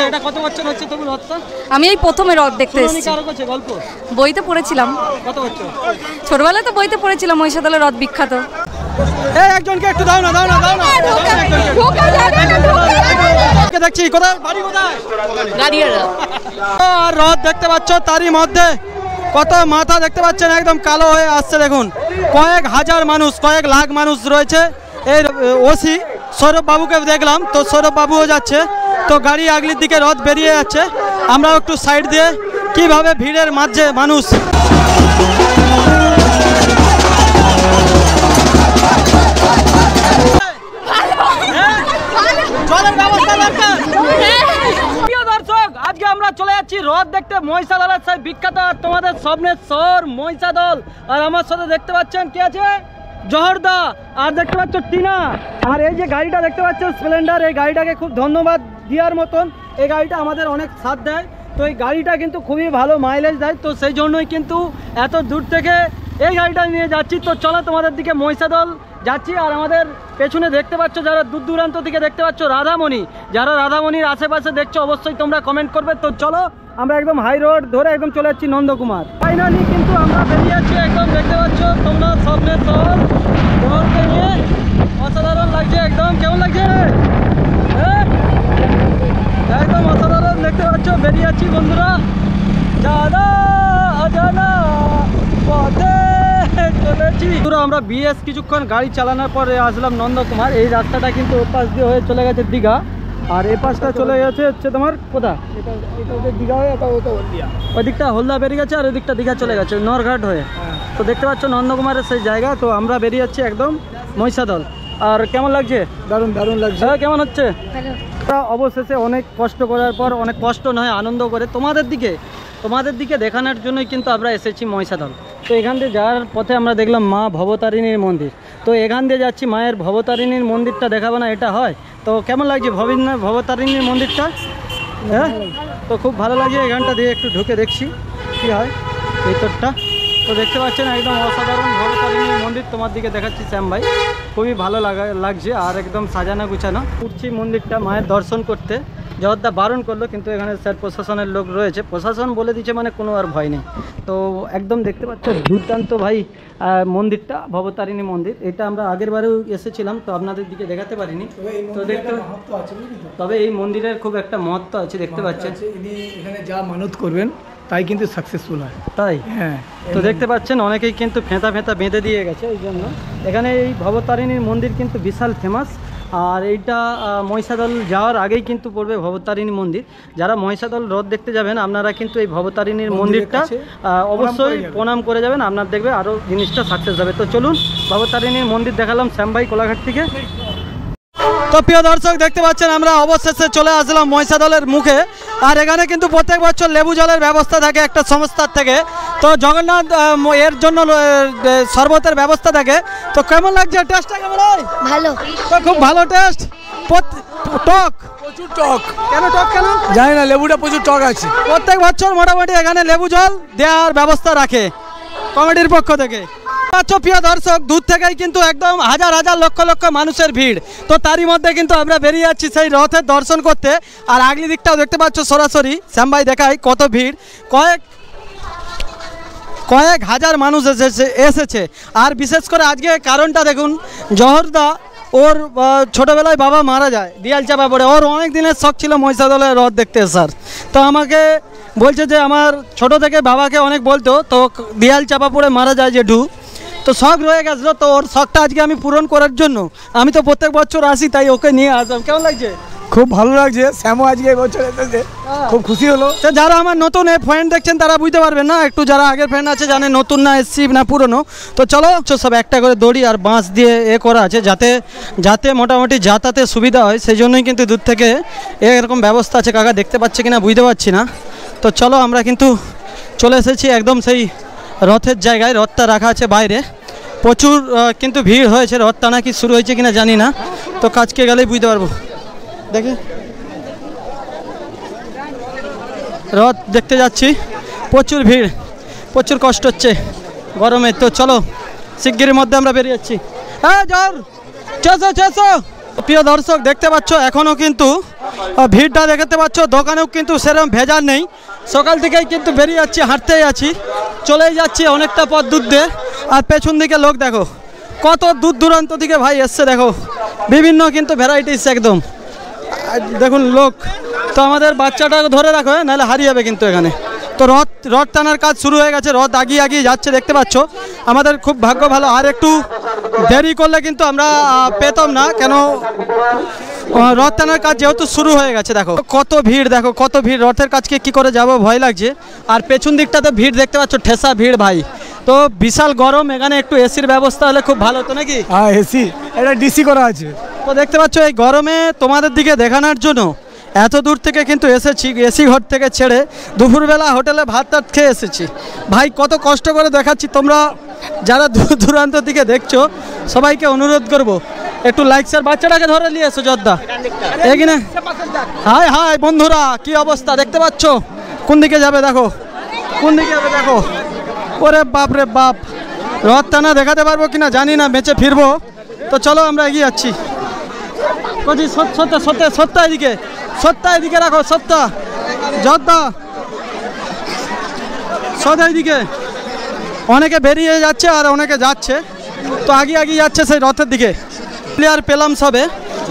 এটা কত বছর হচ্ছে তবু রথটা? আমি এই প্রথমে রথ দেখতে এসেছি। কারো কাছে গল্প বইতে পড়েছিলাম। কত বছর? ছোটবেলায় তো বইতে পড়েছিলাম মহিষাদলের রথ বিখ্যাত। এই একজনকে একটু দাও না। দেখছি কোথায় বাড়ি, কোথায় গাড়িয়ারা। আর রথ দেখতে পাচ্ছ, তারই মধ্যে কত মাথা দেখতে পাচ্ছেন একদম কালো হয়ে আসছে। দেখুন কয়েক হাজার মানুষ, কয়েক লাখ মানুষ রয়েছে। এই ওসি সৌরভ বাবুকে দেখলাম, তো সৌরভ বাবুও যাচ্ছে, তো গাড়ি আগলির দিকে রথ বেরিয়ে যাচ্ছে। আমরা একটু সাইড দিয়ে কিভাবে ভিড়ের মাঝে মানুষ আজকে আমরা চলে যাচ্ছি রথ দেখতে মহিষাদলের সেই বিখ্যাত তোমাদের স্বপ্নের শহর মহিষাদল। আর আমার সাথে দেখতে পাচ্ছেন কে আছে? জহরদা, আর দেখতে পাচ্ছ টিনা, আর এই যে গাড়িটা দেখতে পাচ্ছেন স্প্লেন্ডার, এই গাড়িটাকে খুব ধন্যবাদ দেওয়ার মতন। এই গাড়িটা আমাদের অনেক সাথ দেয়, তো এই গাড়িটা কিন্তু খুবই ভালো মাইলেজ দেয়, তো সেই জন্যই কিন্তু এত দূর থেকে এই গাড়িটা নিয়ে যাচ্ছি। তো চলো তোমাদের দিকে মহিষাদল যাচ্ছি। আর আমাদের পেছনে দেখতে পাচ্ছ যারা দূর দূরান্ত থেকে দেখতে পাচ্ছ রাধামণি, যারা রাধামণির আশেপাশে দেখছো অবশ্যই তোমরা কমেন্ট করবে। তো চলো আমরা একদম হাই রোড ধরে একদম চলে যাচ্ছি নন্দকুমার। ফাইনালি কিন্তু আমরা বেরিয়ে যাচ্ছি একদম, দেখতে পাচ্ছ তোমরা স্বপ্নের শহরকে নিয়ে। অসাধারণ লাগছে একদম, কেমন লাগছে? একদম অসাধারণ দেখতে পাচ্ছ, বেরিয়ে যাচ্ছি বন্ধুরা। জানা অজানা পথে চলেছি। আমরা বিএস কিছুক্ষণ গাড়ি চালানোর পরে আসলাম নন্দকুমার। এই রাস্তাটা কিন্তু ওপাশ দিয়ে হয়ে চলে গেছে দীঘা, আর এ পাশটা চলে গেছে হচ্ছে তোমার কোথা, এটা দীঘা হয়ে ওই দিকটা হলদা বেরিয়ে গেছে, আর ওই দিকটা দীঘা চলে গেছে নরঘাট হয়ে। তো দেখতে পাচ্ছ নন্দকুমারের সেই জায়গা। তো আমরা বেরিয়ে যাচ্ছি একদম মহিষাদল। আর কেমন লাগছে? দারুণ দারুণ লাগছে। হ্যাঁ, কেমন হচ্ছে? অবশেষে অনেক কষ্ট করার পর, অনেক কষ্ট নয় আনন্দ করে তোমাদের দিকে দেখানোর জন্যই কিন্তু আমরা এসেছি মহিষাদল। তো এখান দিয়ে যাওয়ার পথে আমরা দেখলাম মা ভবতারিণীর মন্দির। তো এখান দিয়ে যাচ্ছি, মায়ের ভবতারিণীর মন্দিরটা দেখাবো না এটা হয়? তো কেমন লাগছে ভবতারিণীর মন্দিরটা? হ্যাঁ, তো খুব ভালো লাগছে। এখানটা দিয়ে একটু ঢুকে দেখছি কী হয় ভিতরটা। তো দেখতে পাচ্ছেন একদম অসাধারণ ভবতারিণীর মন্দির, তোমার দিকে দেখাচ্ছি শ্যাম ভাই, খুবই ভালো লাগছে। আর একদম সাজানো গুছানো। উঠছি মন্দিরটা মায়ের দর্শন করতে, জগদ্দা বারণ করলো, কিন্তু এখানে স্যার প্রশাসনের লোক রয়েছে, প্রশাসন বলে দিচ্ছে মানে কোনো আর ভয় নেই। তো একদম দেখতে পাচ্ছ দুর্দান্ত ভাই মন্দিরটা, ভবতারিণী মন্দির। এটা আমরা আগের বারেও এসেছিলাম, তো আপনাদের দিকে দেখাতে পারিনি। তো দেখতে তবে এই মন্দিরের খুব একটা মহত্ব আছে, দেখতে পাচ্ছেন। এখানে যা মানত করবেন তাই কিন্তু সাকসেসফুল হয়। তাই? হ্যাঁ। তো দেখতে পাচ্ছেন অনেকেই কিন্তু ফেঁতা বেঁধে দিয়ে গেছে। এই জন্য এখানে এই ভবতারিণীর মন্দির কিন্তু বিশাল ফেমাস। আর এইটা মহিষাদল যাওয়ার আগেই কিন্তু পড়বে ভবতারিণী মন্দির। যারা মহিষাদল রথ দেখতে যাবেন আপনারা কিন্তু এই ভবতারিণীর মন্দিরটা অবশ্যই প্রণাম করে যাবেন, আপনার দেখবে আরও জিনিসটা সাকসেস হবে। তো চলুন, ভবতারিণীর মন্দির দেখালাম শ্যাম ভাই কোলাঘাট থেকে। তো প্রিয় দর্শক দেখতে পাচ্ছেন আমরা অবশেষে চলে আসলাম মহিষাদলের মুখে। আর এখানে কিন্তু প্রত্যেক বছর লেবু জলের ব্যবস্থা থাকে একটা সংস্থার থেকে, তো জগন্নাথ এর জন্য শরবতের ব্যবস্থা থাকে। তো কেমন লাগছে টেস্টটা? কেমন হয়? ভালো। তো খুব ভালো টেস্ট। টক, প্রচুর টক। কেন টক? কেন জানি না, লেবুটা প্রচুর টক আছে। প্রত্যেক বছর মোটামুটি এখানে লেবু জল দেওয়ার ব্যবস্থা রাখে কমিটির পক্ষ থেকে। প্রিয় দর্শক, দূর থেকেই কিন্তু একদম হাজার হাজার লক্ষ লক্ষ মানুষের ভিড়। তো তারই মধ্যে কিন্তু আমরা বেরিয়ে যাচ্ছি সেই রথের দর্শন করতে। আর আগলি দিকটাও দেখতে পাচ্ছ সরাসরি, শ্যাম ভাই দেখাই কত ভিড়, কয়েক হাজার মানুষ এসেছে। আর বিশেষ করে আজকে কারণটা দেখুন, জহরদা ওর ছোটোবেলায় বাবা মারা যায় দিয়াল চাপা পড়ে, ওর অনেক দিনের শখ ছিল মহিষাদলের রথ দেখতে আসার। তো আমাকে বলছে যে আমার ছোট থেকে বাবাকে অনেক বলতো, তো দিয়াল চাপা পড়ে মারা যায় জেঠু, তো শখ রয়ে গেছিলো। তো ওর শখটা আজকে আমি পূরণ করার জন্য আমি তো প্রত্যেক বছর আসি, তাই ওকে নিয়ে আসলাম। কেমন লাগছে? খুব ভালো লাগছে। শ্যামও আজকে এই বছর এসেছে, খুব খুশি হলো। তো যারা আমার নতুন এই ফ্রেন্ড দেখছেন তারা বুঝতে পারবেন না, একটু যারা আগের ফ্রেন্ড আছে জানে নতুন না এসছি না পুরনো। তো চলো সব একটা করে দড়ি আর বাঁশ দিয়ে করা আছে, যাতে মোটামুটি যাতায়াতে সুবিধা হয়, সেই জন্যই কিন্তু দূর থেকে এরকম ব্যবস্থা আছে। কাকা দেখতে পাচ্ছে কিনা বুঝতে পারছি না। তো চলো আমরা কিন্তু চলে এসেছি একদম সেই রথের জায়গায়। রথটা রাখা আছে বাইরে, প্রচুর কিন্তু ভিড় হয়েছে। রথ টানা কি শুরু হয়েছে কিনা জানি না, তো কাজকে গেলেই বুঝতে পারবো। দেখি রথ দেখতে যাচ্ছি, প্রচুর ভিড়, প্রচুর কষ্ট হচ্ছে গরমে। তো চলো শিগগিরের মধ্যে আমরা বেরিয়ে যাচ্ছি। হ্যাঁ জর চেসো। প্রিয় দর্শক দেখতে পাচ্ছ এখনও কিন্তু ভিড়টা দেখতে পাচ্ছ, দোকানেও কিন্তু সেরকম ভেজাল নেই। সকাল থেকেই কিন্তু বেরিয়ে যাচ্ছি, হাঁটতেই আছি, চলেই যাচ্ছি অনেকটা পথ দূর দিয়ে। আর পেছন দিকে লোক দেখো, কত দূর দূরান্ত থেকে ভাই এসছে দেখো, বিভিন্ন কিন্তু ভ্যারাইটিস একদম। দেখুন লোক, তো আমাদের বাচ্চাটাকে ধরে রাখো, নাহলে হারিয়ে যাবে কিন্তু এখানে। তো রথ টানার কাজ শুরু হয়ে গেছে, রথ আগিয়ে আগিয়ে যাচ্ছে দেখতে পাচ্ছ। আমাদের খুব ভাগ্য ভালো, আর একটু দেরি করলে কিন্তু আমরা পেতাম না, কেন রথ টানার কাজ যেহেতু শুরু হয়ে গেছে। দেখো কত ভিড়, দেখো কত ভিড়, রথের কাজকে কি করে যাব ভয় লাগছে। আর পেছন দিকটাতে ভিড় দেখতে পাচ্ছ, ঠেসা ভিড় ভাই। তো বিশাল গরম, এখানে একটু এসির ব্যবস্থা হলে খুব ভালো হতো নাকি? হ্যাঁ এসি, এটা ডিসি করা আছে। তো দেখতে পাচ্ছ এই গরমে তোমাদের দিকে দেখানোর জন্য এত দূর থেকে কিন্তু এসেছি, এসি ঘর থেকে ছেড়ে দুপুরবেলা হোটেলে ভাত টাত খেয়ে এসেছি ভাই। কত কষ্ট করে দেখাচ্ছি, তোমরা যারা দূর দূরান্ত থেকে দেখছো সবাইকে অনুরোধ করব একটু লাইক শেয়ার। বাচ্চাটাকে ধরে নিয়ে এসো জর্দা এখানে। হাই হাই বন্ধুরা, কি অবস্থা দেখতে পাচ্ছ? কোন দিকে যাবে দেখো, কোন দিকে যাবে দেখো। ওরে বাপ রে বাপ, রথ টানা দেখাতে পারবো কিনা জানি না, বেঁচে ফিরবো। তো চলো আমরা এগিয়ে যাচ্ছি। সত্তা এদিকে, সত্তা এদিকে রাখো, সত্তা জর্দা সদা এদিকে। অনেকে বেরিয়ে যাচ্ছে আর অনেকে যাচ্ছে, তো আগিয়ে যাচ্ছে সেই রথের দিকে। প্লেয়ার পেলাম সবে,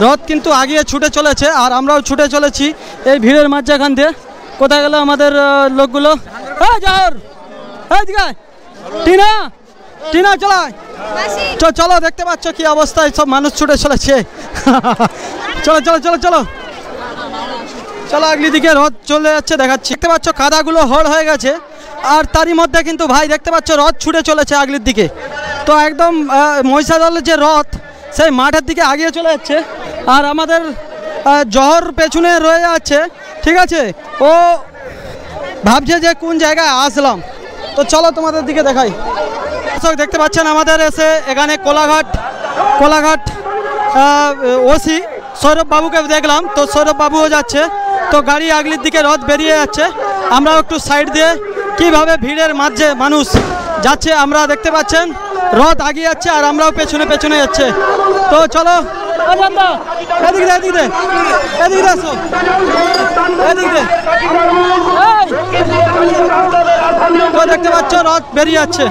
রথ কিন্তু আগিয়ে ছুটে চলেছে আর আমরাও ছুটে চলেছি এই ভিড়ের মাঝখান দিয়ে। কোথায় গেল আমাদের লোকগুলো? টিনা টিনা চলায়, চলো দেখতে পাচ্ছ কি অবস্থায় সব মানুষ ছুটে চলেছে। চলো চলো চলো চলো চলো, আগলি দিকে রথ চলে যাচ্ছে দেখাচ্ছি। দেখতে পাচ্ছ কাদাগুলো হড় হয়ে গেছে, আর তারই মধ্যে কিন্তু ভাই দেখতে পাচ্ছ রথ ছুটে চলেছে আগলির দিকে। তো একদম মহিষাদলের যে রথ সেই মাঠের দিকে আগিয়ে চলে যাচ্ছে, আর আমাদের জহর পেছনে রয়ে যাচ্ছে। ঠিক আছে, ও ভাবছে যে কোন জায়গায় আসলাম। তো চলো তোমাদের দিকে দেখাই। দেখতে পাচ্ছেন আমাদের এসে এখানে কোলাঘাট ওসি সৌরভ বাবুকে দেখলাম, তো সৌরভ বাবুও যাচ্ছে। তো গাড়ি আগলির দিকে রথ বেরিয়ে যাচ্ছে, আমরাও একটু সাইড দিয়ে কিভাবে ভিড়ের মাঝে মানুষ যাচ্ছে আমরা দেখতে পাচ্ছেন। রথ আগিয়ে যাচ্ছে আর আমরাও পেছনে পেছনে যাচ্ছে। তো চলো এদিকে এদিকে এদিকে আসো, এদিকে। তো দেখতে পাচ্ছ রথ বেরিয়ে যাচ্ছে,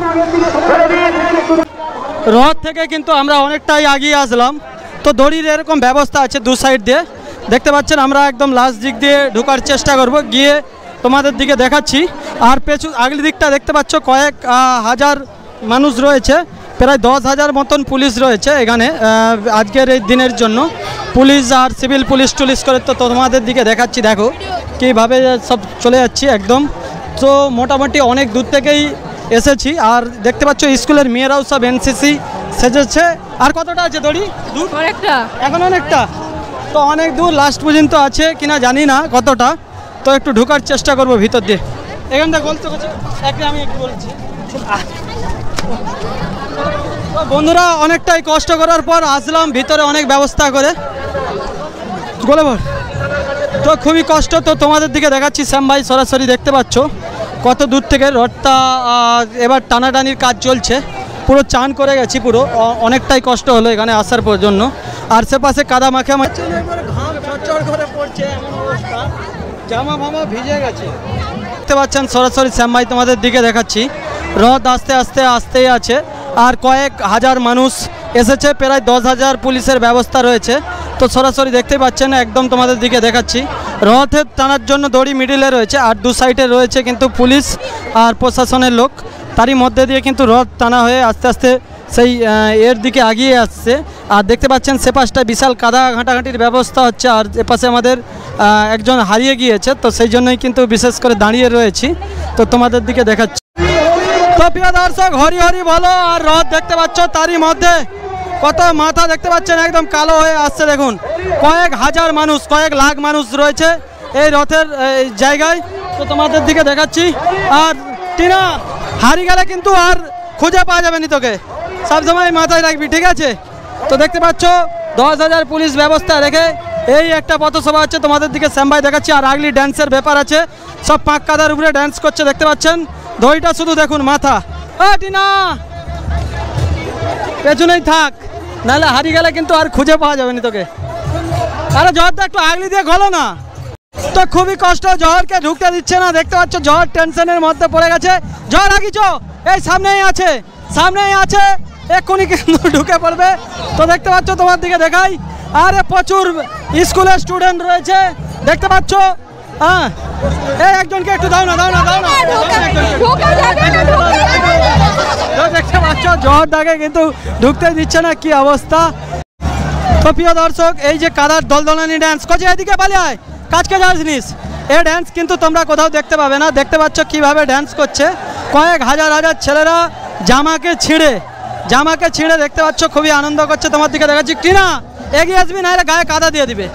রথ থেকে কিন্তু আমরা অনেকটাই আগিয়ে আসলাম। তো দড়ির এরকম ব্যবস্থা আছে দু সাইড দিয়ে, দেখতে পাচ্ছেন। আমরা একদম লাস্ট দিক দিয়ে ঢোকার চেষ্টা করব, গিয়ে তোমাদের দিকে দেখাচ্ছি। আর আগলি দিকটা দেখতে পাচ্ছ কয়েক হাজার মানুষ রয়েছে, প্রায় 10,000 মতন পুলিশ রয়েছে এখানে আজকের এই দিনের জন্য। পুলিশ আর সিভিল পুলিশ টুলিশ করে তো তোমাদের দিকে দেখাচ্ছি, দেখো কীভাবে সব চলে যাচ্ছি একদম। তো মোটামুটি অনেক দূর থেকেই এসেছি, আর দেখতে পাচ্ছ স্কুলের মেয়েরাও সব এনসিসি সেজেছে। আর কতটা আছে দড়ি? অনেকটা, এখন অনেকটা, তো অনেক দূর লাস্ট পর্যন্ত আছে কিনা জানি না কতটা। তো একটু ঢোকার চেষ্টা করবো ভিতর দিয়ে। এখানটা বলতে আমি একটু বলছি বন্ধুরা, অনেকটাই কষ্ট করার পর আসলাম ভিতরে, অনেক ব্যবস্থা করে গোলাবার। তো খুবই কষ্ট, তো তোমাদের দিকে দেখাচ্ছি। শ্যাম ভাই সরাসরি দেখতে পাচ্ছ কত দূর থেকে রথটা এবার টানাটানির কাজ চলছে। পুরো চান করে গেছি, পুরো অনেকটাই কষ্ট হলো এখানে আসার পর জন্য। আর সে পাশে কাদা মাখা ঘাম চড়চড় করে পড়ছে, এমন অবস্থা, জামা ফামা ভিজে গেছে। দেখতে পাচ্ছেন সরাসরি শ্যাম ভাই তোমাদের দিকে দেখাচ্ছি। রথ আস্তে আস্তে আসতেই আছে, আর কয়েক হাজার মানুষ এসেছে, প্রায় 10,000 পুলিশের ব্যবস্থা রয়েছে। তো সরাসরি দেখতে পাচ্ছেন, একদম তোমাদের দিকে দেখাচ্ছি। রথের টানার জন্য দড়ি মিডিলে রয়েছে, আর দু সাইডে রয়েছে কিন্তু পুলিশ আর প্রশাসনের লোক। তারই মধ্যে দিয়ে কিন্তু রথ টানা হয়ে আস্তে আস্তে সেই এর দিকে এগিয়ে আসছে। আর দেখতে পাচ্ছেন সে পাশটা বিশাল কাদা ঘাঁটাঘাঁটির ব্যবস্থা হচ্ছে, আর এ পাশে আমাদের একজন হারিয়ে গিয়েছে, তো সেই জন্যই কিন্তু বিশেষ করে দাঁড়িয়ে রয়েছি। তো তোমাদের দিকে দেখাচ্ছি। তো প্রিয় দর্শক, হরি হরি বলো। আর রথ দেখতে পাচ্ছ, তারই মধ্যে কত মাথা দেখতে পাচ্ছেন একদম কালো হয়ে আসছে। দেখুন কয়েক হাজার মানুষ, কয়েক লাখ মানুষ রয়েছে এই রথের জায়গায়। তো তোমাদের দিকে দেখাচ্ছি। আর টিনা, হারিয়ে গেলে কিন্তু আর খুঁজে পাওয়া যাবে না, তোকে সবসময় মাথায় রাখবি, ঠিক আছে? তো দেখতে পাচ্ছ 10,000 পুলিশ ব্যবস্থা রেখে এই একটা পথসভা হচ্ছে, তোমাদের দিকে শ্যাম ভাই দেখাচ্ছি। আর আগলি ড্যান্সের ব্যাপার আছে, সব পাক কাদার উপরে ড্যান্স করছে দেখতে পাচ্ছেন। দড়িটা শুধু দেখুন, মাথা। টিনা পেছনেই থাক, নাহলে হারিয়ে গেলে কিন্তু আর খুঁজে পাওয়া যাবে না তোকে। আরে জহরদা একটু আগলি দিয়ে খোলো না। তো খুবই কষ্ট, জহরকে ঢুকতে দিচ্ছে না। দেখতে পাচ্ছ জহর টেনশনের মধ্যে পড়ে গেছে। জহর আগিছ, এই সামনেই আছে, সামনেই আছে, এক্ষুনি কিন্তু ঢুকে পড়বে। তো দেখতে পাচ্ছ, তোমার দিকে দেখাই, আরে প্রচুর স্কুলের স্টুডেন্ট রয়েছে দেখতে পাচ্ছ। হ্যাঁ, এই একজনকে একটু দাও না, দাও না, দাও না। দেখতে পাচ্ছ জহরদাকে কিন্তু ঢুকতে দিচ্ছে না, কি অবস্থা। তো প্রিয় দর্শক, এই যে কাদার দলদলানি ড্যান্স করছে, এদিকে পালিয়ে আয়, কাজকে যাওয়ার জিনিস। এই ড্যান্স কিন্তু তোমরা কোথাও দেখতে পাবে না। দেখতে পাচ্ছ কিভাবে ড্যান্স করছে কয়েক হাজার হাজার ছেলেরা, জামাকে ছিঁড়ে দেখতে পাচ্ছ, খুবই আনন্দ করছে। তোমার দিকে দেখাচ্ছি, টিনা এগিয়ে আসবি, না হলে গায়ে কাদা দিয়ে দিবে।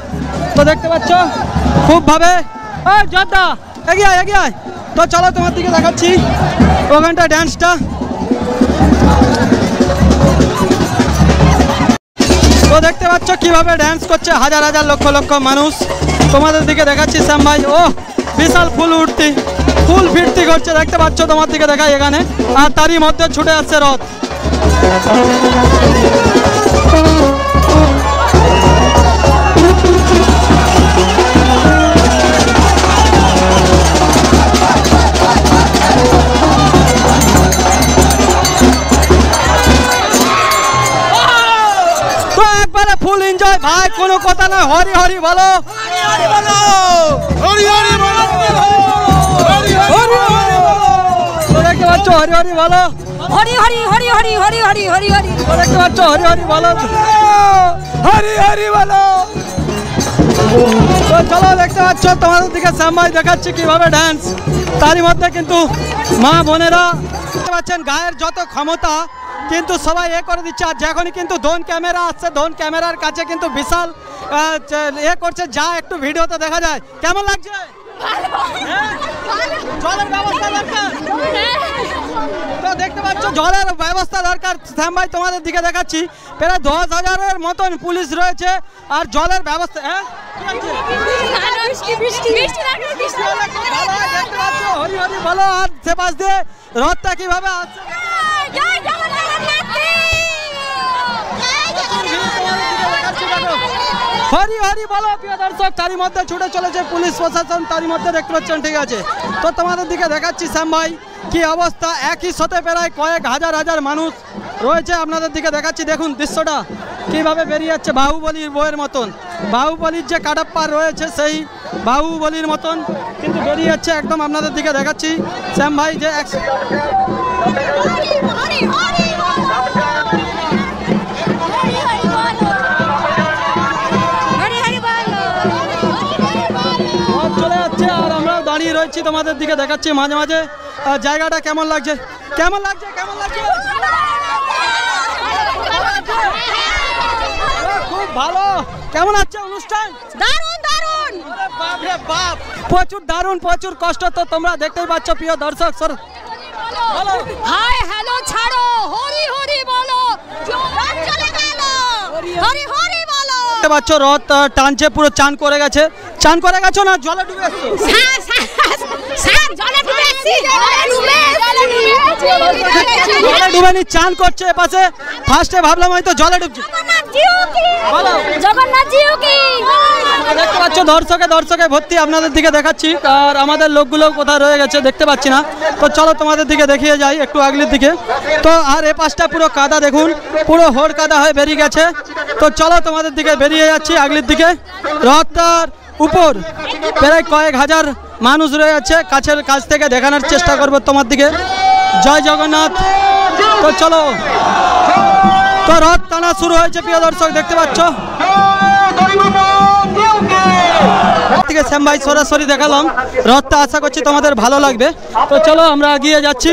তো দেখতে পাচ্ছ খুব ভাবে, ওই জর্দা এগিয়ে আয়, এগিয়ে আয়। তো চলো তোমার দিকে দেখাচ্ছি ওখানটা ড্যান্সটা। তো দেখতে পাচ্ছ কিভাবে ড্যান্স করছে হাজার হাজার লক্ষ লক্ষ মানুষ। তোমাদের দিকে দেখাচ্ছি শ্যাম ভাই, ও বিশাল ফুল ফিরতি করছে দেখতে পাচ্ছ। তোমার দিকে দেখাই এখানে, আর তারই মধ্যে ছুটে আসছে রথ। ফুল এনজয় ভাই, কোনো কথা নয়। হরি হরি বলো, হরি হরি বলো, হরি হরি বলো, দেখতে পাচ্ছ হরি হরি বলো, হরি হরি হরি হরি হরি হরি হরি হরি, দেখতে পাচ্ছ হরি হরি বলো, হরি হরি বলো। তো চলো দেখতে পাচ্ছ তোমাদের দিকে শ্যাম ভাই দেখাচ্ছি কিভাবে ড্যান্স। তারই মধ্যে কিন্তু মা বোনেরা দেখতে পাচ্ছেন, গায়ের যত ক্ষমতা কিন্তু সবাই এ করে দিচ্ছে। আর যখনই কিন্তু ড্রোন ক্যামেরা আসছে, ড্রোন ক্যামেরার কাছে কিন্তু বিশাল এ করছে, যা একটু ভিডিওতে দেখা যায়। কেমন লাগছে? জলের ব্যবস্থা দরকার। তো দেখতে পাচ্ছ জলের ব্যবস্থা দরকার। শ্যাম ভাই তোমাদের দিকে দেখাচ্ছি, প্রায় 10,000-এর মতন পুলিশ রয়েছে, আর জলের ব্যবস্থা। হ্যাঁ, হরি হরি বলো। আর সে পাশ দিয়ে রথটা কিভাবে আসছে, হরি হরি বলো প্রিয় দর্শক। তারই মধ্যে ছুটে চলেছে পুলিশ প্রশাসন, তারই মধ্যে দেখতে পাচ্ছেন, ঠিক আছে। তো তোমাদের দিকে দেখাচ্ছি শ্যাম ভাই কি অবস্থা। একই সাথে প্রায় কয়েক হাজার হাজার মানুষ রয়েছে, আপনাদের দিকে দেখাচ্ছি। দেখুন দৃশ্যটা কিভাবে বেরিয়ে যাচ্ছে, বাহুবলীর বইয়ের মতন। বাহুবলীর যে কাটাপ্পা রয়েছে, সেই বাহুবলীর মতন কিন্তু বেরিয়ে যাচ্ছে একদম। আপনাদের দিকে দেখাচ্ছি শ্যাম ভাই যে দাঁড়িয়ে রয়েছি। তোমাদের দিকে দেখাচ্ছি মাঝে মাঝে জায়গাটা কেমন লাগছে, কেমন লাগছে, কেমন লাগছে। খুব ভালো। কেমন আছে অনুষ্ঠান? দারুণ দারুণ, বাপ রে বাপ, প্রচুর দারুণ, প্রচুর কষ্ট। তো তোমরা দেখতেই পাচ্ছ প্রিয় দর্শক। বলো হাই হ্যালো ছাড়ো, হরি হরি বলো, রথ চলে গেল, হরি হরি বলো। দেখতে পাচ্ছ রথ টানছে, পুরো চান করে গেছে। চান করে গেছো না জলে ডুবে এসছো? জলে ডুবে এসেছি, জলে ডুবে নি, চান করছে পাশে। ফার্স্টে ভাবলাম হয়তো জলে ডুবছে। জগন্নাথ জিও কি। দেখতে পাচ্ছ দর্শকে ভর্তি। আপনাদের দিকে দেখাচ্ছি, আর আমাদের লোকগুলো কোথায় রয়ে গেছে দেখতে পাচ্ছি না। তো চলো তোমাদের দিকে দেখিয়ে যাই একটু আগলির দিকে। তো আর এ পাশটা পুরো কাদা, দেখুন পুরো হোড় কাদা হয়ে বেরিয়ে গেছে। তো চলো তোমাদের দিকে বেরিয়ে যাচ্ছি আগলির দিকে। রথটার উপর প্রায় কয়েক হাজার মানুষ রয়ে যাচ্ছে, কাছ থেকে দেখানোর চেষ্টা করবো তোমার দিকে। জয় জগন্নাথ। তো চলো, তো রথ টানা শুরু হয়েছে প্রিয় দর্শক, দেখতে পাচ্ছ। থেকে শ্যাম ভাই সরাসরি দেখালাম রথটা, আশা করছি তোমাদের ভালো লাগবে। তো চলো আমরা এগিয়ে যাচ্ছি।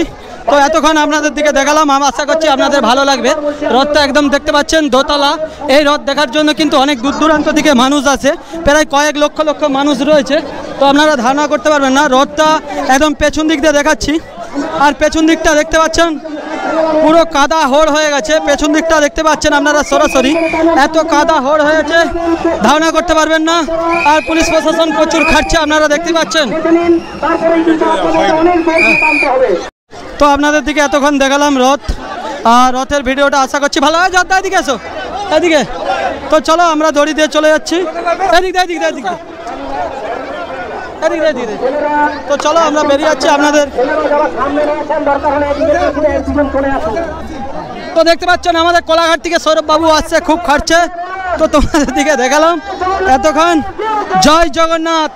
তো এতক্ষণ আপনাদের দিকে দেখালাম, আমি আশা করছি আপনাদের ভালো লাগবে। রথটা একদম দেখতে পাচ্ছেন দোতলা। এই রথ দেখার জন্য কিন্তু অনেক দূর দূরান্ত থেকে মানুষ আসে, প্রায় কয়েক লক্ষ লক্ষ মানুষ রয়েছে। তো আপনারা ধারণা করতে পারবেন না। রথটা একদম পেছন দিক দিয়ে দেখাচ্ছি, আর পেছন দিকটা দেখতে পাচ্ছেন পুরো কাদা হোড় হয়ে গেছে। পেছন দিকটা দেখতে পাচ্ছেন আপনারা সরাসরি, এত কাদা হোড় হয়েছে ধারণা করতে পারবেন না। আর পুলিশ প্রশাসন প্রচুর খাটছে, আপনারা দেখতে পাচ্ছেন। তো আপনাদের দিকে এতক্ষণ দেখালাম রথ, আর রথের ভিডিওটা আশা করছি ভালো হয়। জর্দা দিকে এসো, এদিকে। তো চলো আমরা দড়ি দিয়ে চলে যাচ্ছি। এদিকে এদিকে এদিকে এদিকে এদিকে। তো চলো আমরা বেরিয়ে যাচ্ছি আপনাদের। তো দেখতে পাচ্ছেন আমাদের কোলাঘাট থেকে সৌরভ বাবু আসছে, খুব খাটছে। তো তোমাদের দিকে দেখালাম এতক্ষণ। জয় জগন্নাথ।